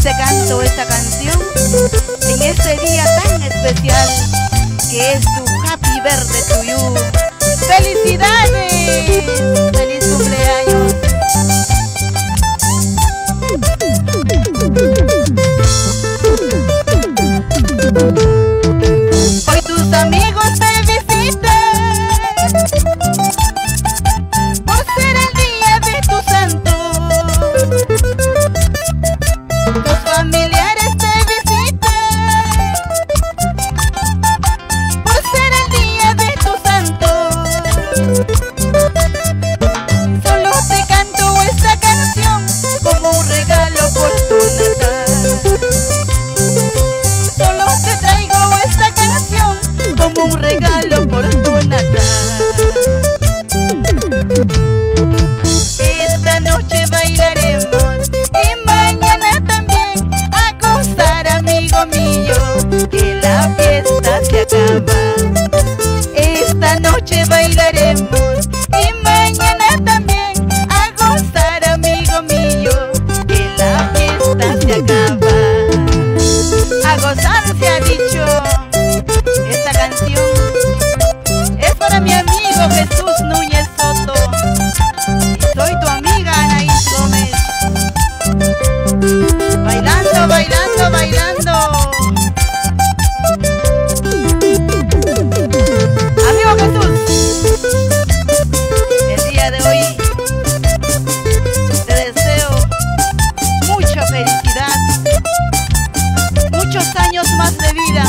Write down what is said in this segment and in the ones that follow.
te canto esta canción en este día tan especial que es tu Happy Birthday to you. ¡Felicidades! ¡Feliz cumpleaños! Hoy tus amigos te visitan por ser el día de tu santo. Tus familiares te visitan por ser el día de tu santo. Solo te canto esta canción como un regalo por tu natal. Solo te traigo esta canción como un regalo por tu natal. Esta noche bailaremos y mañana también a gozar, amigo mío, que la fiesta se acaba. Esta noche bailaremos y mañana también a gozar, amigo mío, que la fiesta se acaba. A gozar se ha dicho. Esta canción es para mi amigo Jesús Núñez Soto y soy tu amiga Anaís Gómez. Bailando, bailando, bailando. Amigo Jesús, el día de hoy te deseo mucha felicidad, muchos años más de vida.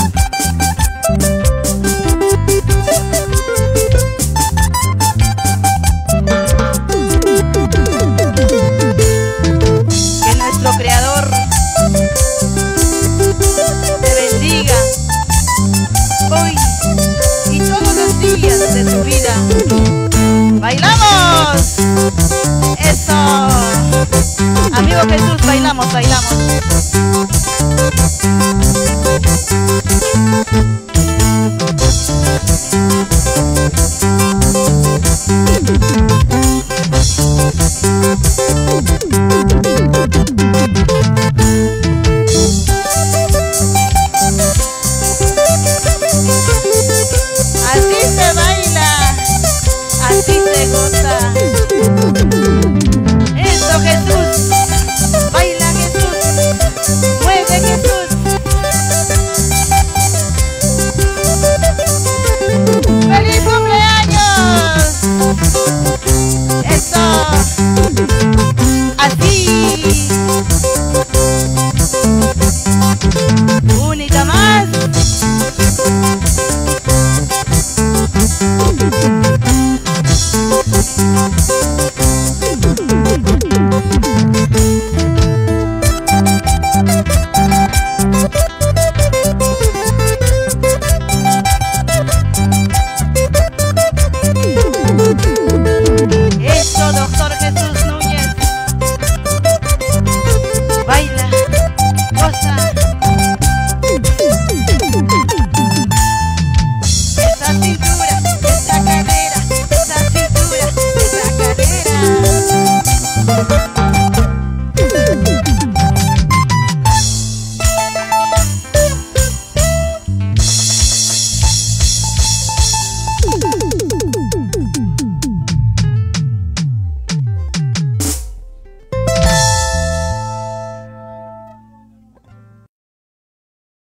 Que nuestro Creador te bendiga hoy y todos los días de tu vida. ¡Bailamos! ¡Eso! Amigo Jesús, bailamos, bailamos.